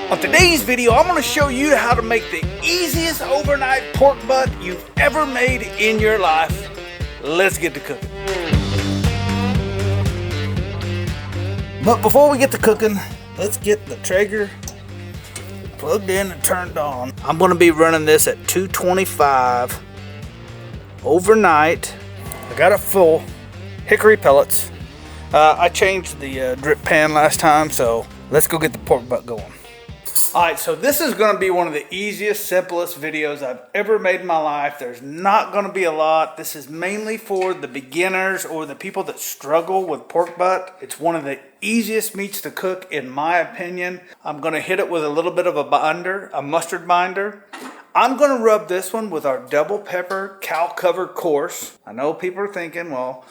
On today's video, I'm going to show you how to make the easiest overnight pork butt you've ever made in your life. Let's get to cooking. But before we get to cooking, let's get the Traeger plugged in and turned on. I'm going to be running this at 225 overnight. I got it full. Hickory pellets. I changed the drip pan last time, so let's go get the pork butt going. Alright, so this is going to be one of the easiest, simplest videos I've ever made in my life. There's not going to be a lot. This is mainly for the beginners or the people that struggle with pork butt. It's one of the easiest meats to cook in my opinion. I'm going to hit it with a little bit of a binder, a mustard binder. I'm going to rub this one with our double pepper cow cover course. I know people are thinking, well,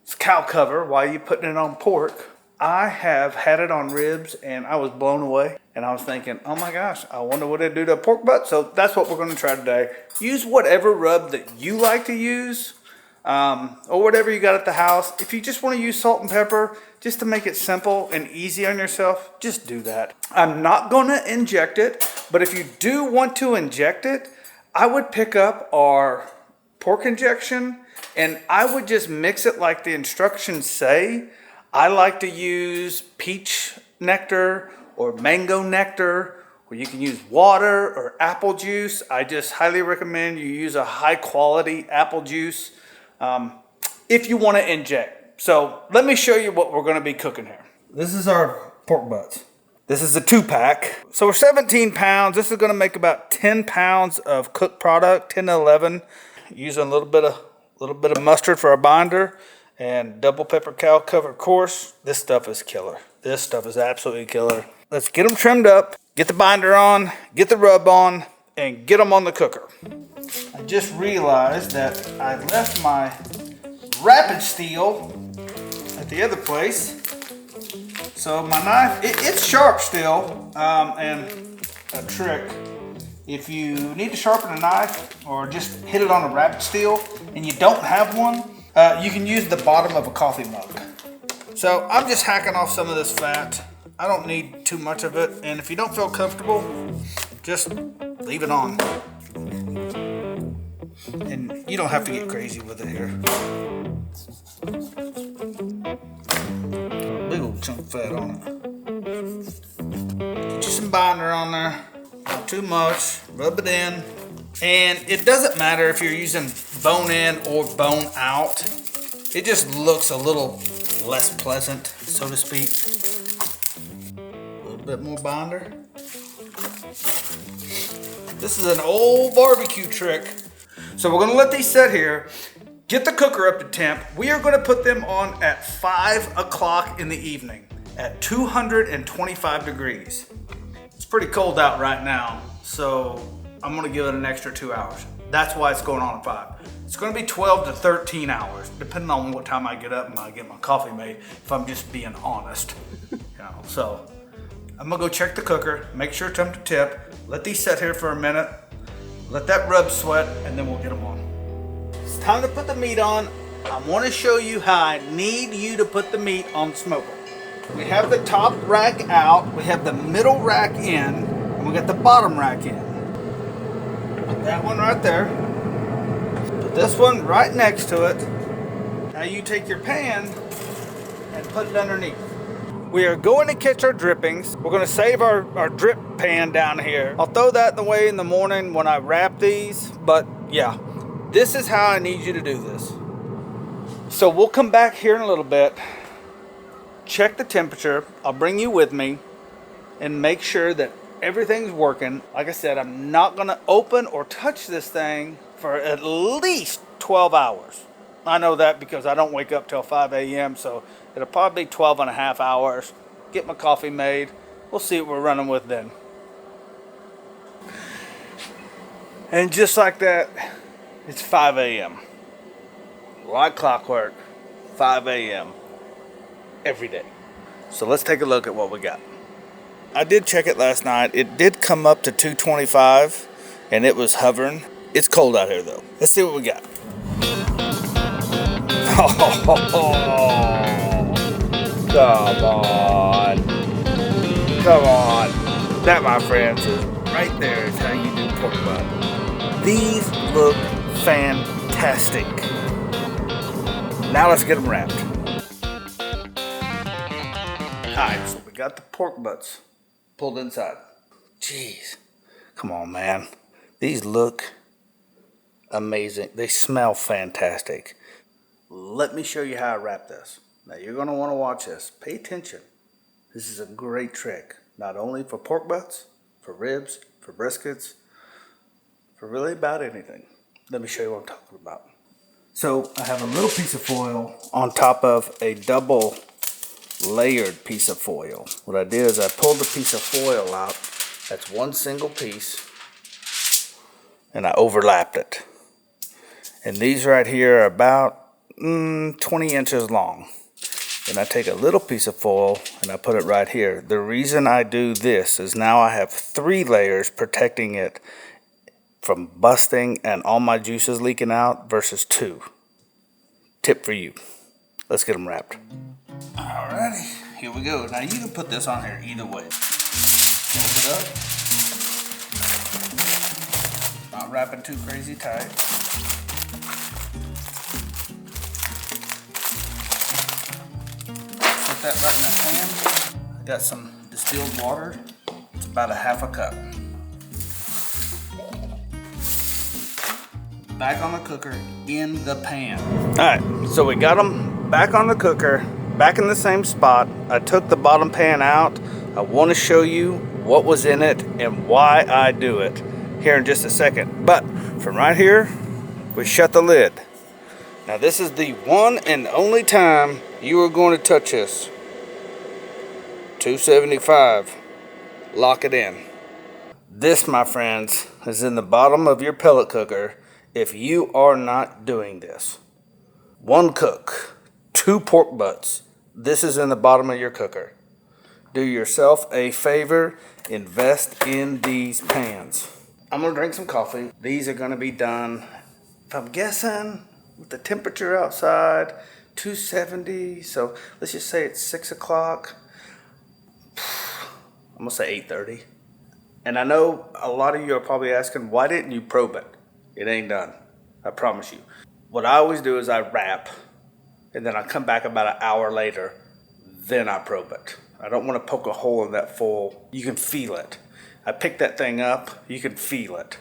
it's cow cover, why are you putting it on pork? I have had it on ribs and I was blown away. And I was thinking, oh my gosh, I wonder what it'd do to a pork butt. So that's what we're going to try today. Use whatever rub that you like to use or whatever you got at the house. If you just want to use salt and pepper just to make it simple and easy on yourself, just do that. I'm not going to inject it, but if you do want to inject it, I would pick up our pork injection and I would just mix it like the instructions say. I like to use peach nectar or mango nectar, or you can use water or apple juice. I just highly recommend you use a high quality apple juice if you want to inject. So let me show you what we're going to be cooking here. This is our pork butts. This is a 2-pack. So we're 17 pounds. This is going to make about 10 pounds of cooked product, 10 to 11. Using a little bit of mustard for our binder and double pepper cow cover course. This stuff is killer. This stuff is absolutely killer. Let's get them trimmed up, get the binder on, get the rub on, and get them on the cooker. I just realized that I left my rapid steel at the other place. So my knife, it's sharp still, and a trick. If you need to sharpen a knife or just hit it on a rapid steel and you don't have one, you can use the bottom of a coffee mug. So I'm just hacking off some of this fat. I don't need too much of it. And if you don't feel comfortable, just leave it on. And you don't have to get crazy with it here. Big old chunk of fat on it. Get you some binder on there. Not too much. Rub it in. And it doesn't matter if you're using bone in or bone out. It just looks a little less pleasant, so to speak. A little bit more binder. This is an old barbecue trick. So we're going to let these sit here. Get the cooker up to temp. We are going to put them on at 5 o'clock in the evening at 225 degrees. It's pretty cold out right now, so I'm going to give it an extra 2 hours. That's why it's going on at 5. It's going to be 12 to 13 hours, depending on what time I get up and I get my coffee made, if I'm just being honest. So I'm going to go check the cooker, make sure it's up to tip, let these sit here for a minute, let that rub sweat, and then we'll get them on. It's time to put the meat on. I want to show you how I need you to put the meat on the smoker. We have the top rack out, we have the middle rack in, and we got the bottom rack in. Put that one right there. Put this one right next to it. Now you take your pan and put it underneath. We are going to catch our drippings. We're going to save our drip pan down here. I'll throw that away in the morning when I wrap these. But yeah, this is how I need you to do this. So we'll come back here in a little bit. Check the temperature. I'll bring you with me and make sure that everything's working. Like I said, I'm not going to open or touch this thing for at least 12 hours. I know that because I don't wake up till 5 a.m. So it'll probably be 12 and a half hours. Get my coffee made. We'll see what we're running with then. And just like that, it's 5 a.m. Like clockwork, 5 a.m. every day. So let's take a look at what we got. I did check it last night. It did come up to 225 and it was hovering. It's cold out here though. Let's see what we got. Oh, come on. Come on. That, my friends, is right there is how you do pork butt. These look fantastic. Now let's get them wrapped. Alright, so we got the pork butts pulled inside. Jeez. Come on, man. These look amazing. They smell fantastic. Let me show you how I wrap this. Now you're going to want to watch this. Pay attention. This is a great trick. Not only for pork butts, for ribs, for briskets, for really about anything. Let me show you what I'm talking about. So I have a little piece of foil on top of a double layered piece of foil. What I did is I pulled the piece of foil out. That's one single piece. And I overlapped it. And these right here are about 20 inches long. And I take a little piece of foil and I put it right here. The reason I do this is now I have 3 layers protecting it from busting and all my juices leaking out versus 2. Tip for you. Let's get them wrapped. Alrighty, here we go. Now you can put this on here either way. Fold it up. Not wrapping too crazy tight. Put that right in the pan. I got some distilled water. It's about a half a cup. Back on the cooker in the pan. Alright, so we got them back on the cooker, back in the same spot. I took the bottom pan out. I want to show you what was in it and why I do it here in just a second. But from right here, we shut the lid. Now this is the one and only time you are going to touch this. 275. Lock it in. This, my friends, is in the bottom of your pellet cooker. If you are not doing this, 1 cook, 2 pork butts, this is in the bottom of your cooker. Do yourself a favor, invest in these pans. I'm gonna drink some coffee. These are gonna be done, if I'm guessing, with the temperature outside, 270. So let's just say it's 6 o'clock. I'm gonna say 8:30. And I know a lot of you are probably asking, why didn't you probe it? It ain't done, I promise you. What I always do is I wrap, and then I come back about an hour later, then I probe it. I don't want to poke a hole in that foil. You can feel it. I pick that thing up, you can feel it.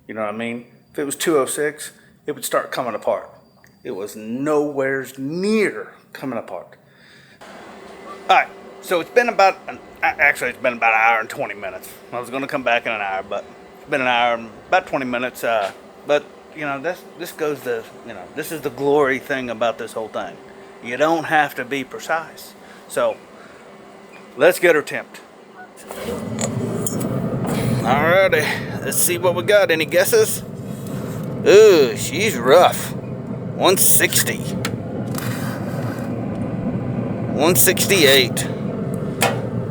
You know what I mean? If it was 206, it would start coming apart. It was nowhere near coming apart. All right, so it's been about, actually it's been about an hour and 20 minutes. I was gonna come back in an hour, but it's been an hour and about 20 minutes. But you know, this goes to, you know, this is the glory thing about this whole thing. You don't have to be precise. So let's get her temped. Alrighty, let's see what we got. Any guesses? Ooh, she's rough. 160. 168.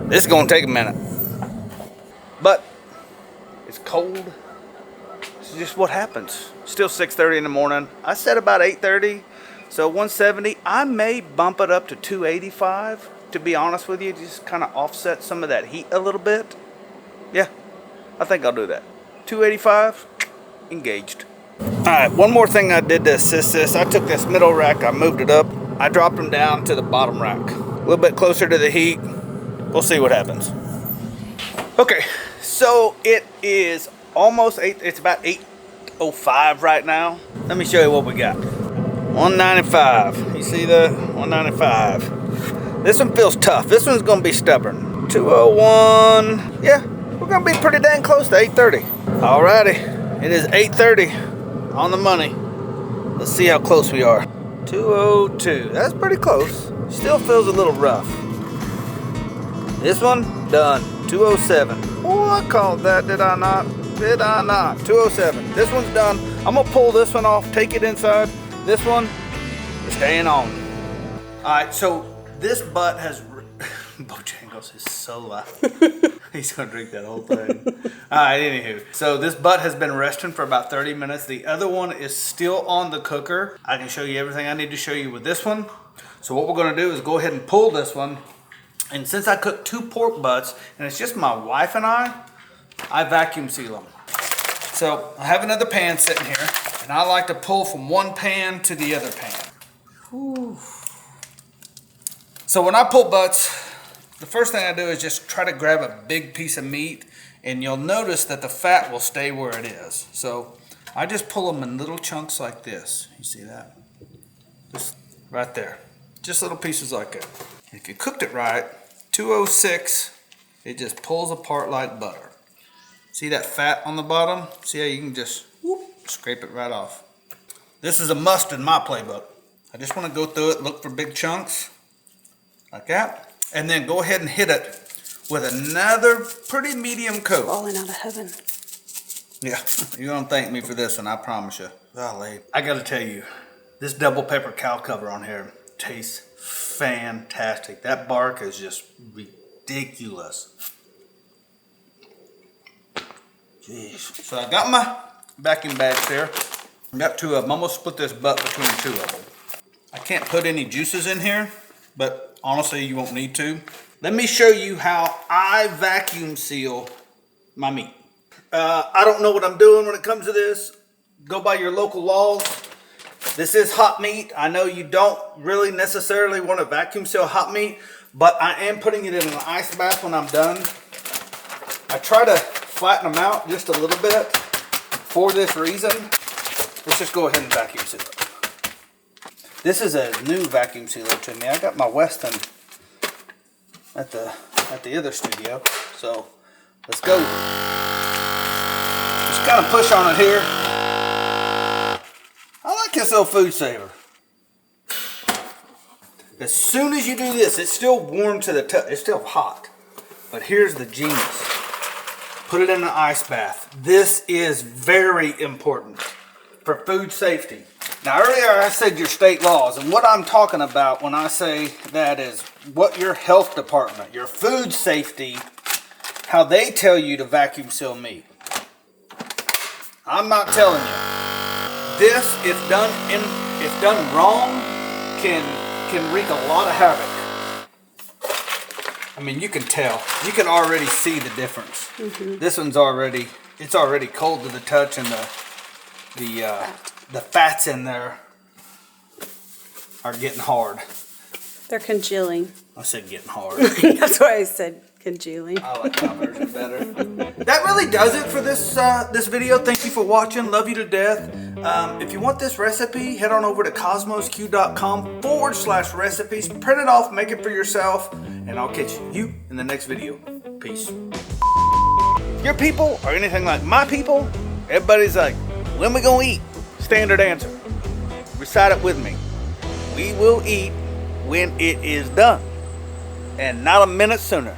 This is gonna take a minute. But it's cold. This is just what happens. Still 6:30 in the morning. I said about 8:30. So 170. I may bump it up to 285, to be honest with you. Just kind of offset some of that heat a little bit. Yeah, I think I'll do that. 285, engaged. Alright, one more thing I did to assist this. I took this middle rack, I moved it up. I dropped them down to the bottom rack. A little bit closer to the heat. We'll see what happens. Okay, so it is almost 8, it's about 8:05 right now. Let me show you what we got. 195, you see the 195. This one feels tough. This one's gonna be stubborn. 201, yeah, we're gonna be pretty dang close to 830. Alrighty, it is 830 on the money. Let's see how close we are. 202, that's pretty close. Still feels a little rough. This one, done. 207. Oh, I called that, did I not? Did I not? 207. This one's done. I'm gonna pull this one off, take it inside. This one is staying on. All right, so this butt has, Bojangles is so loud. He's gonna drink that whole thing. All right, anywho. So this butt has been resting for about 30 minutes. The other one is still on the cooker. I can show you everything I need to show you with this one. So what we're gonna do is go ahead and pull this one And since I cook 2 pork butts, and it's just my wife and I vacuum seal them. So I have another pan sitting here, and I like to pull from one pan to the other pan. Whew. So when I pull butts, the first thing I do is just try to grab a big piece of meat, and you'll notice that the fat will stay where it is. So I just pull them in little chunks like this. You see that? Just right there. Just little pieces like that. If you cooked it right, 206, it just pulls apart like butter. See that fat on the bottom? See how you can just whoop, scrape it right off. This is a must in my playbook. I just want to go through it, look for big chunks, like that. And then go ahead and hit it with another pretty medium coat. Falling out of heaven. Yeah, you're going to thank me for this one, I promise you. Golly. I got to tell you, this double pepper cow cover on here tastes fantastic. That bark is just ridiculous. Jeez. So I got my vacuum bags here. I got 2 of them. I'm going to split this butt between 2 of them. I can't put any juices in here, but honestly you won't need to. Let me show you how I vacuum seal my meat. I don't know what I'm doing when it comes to this. Go by your local laws. This is hot meat. I know you don't really necessarily want to vacuum seal hot meat, but I am putting it in an ice bath when I'm done. I try to flatten them out just a little bit for this reason. Let's just go ahead and vacuum seal it. This is a new vacuum sealer to me. I got my Weston at the other studio, so let's go. Just kind of push on it here. I like this little food saver. As soon as you do this, it's still warm to the touch. It's still hot. But here's the genius. Put it in an ice bath. This is very important for food safety. Now earlier I said your state laws, and what I'm talking about when I say that is what your health department, your food safety, how they tell you to vacuum seal meat. I'm not telling you. This, if done wrong, can wreak a lot of havoc. I mean, you can tell. You can already see the difference. Mm-hmm. This one's already cold to the touch, and the fats in there are getting hard. They're congealing. I said getting hard. That's why I said congealing. I like my version better. That really does it for this video. Thank you for watching. Love you to death. If you want this recipe, head on over to kosmosq.com/recipes. Print it off, make it for yourself, and I'll catch you in the next video. Peace. Your people are anything like my people? Everybody's like, when we gonna eat? Standard answer. Recite it with me. We will eat when it is done, and not a minute sooner.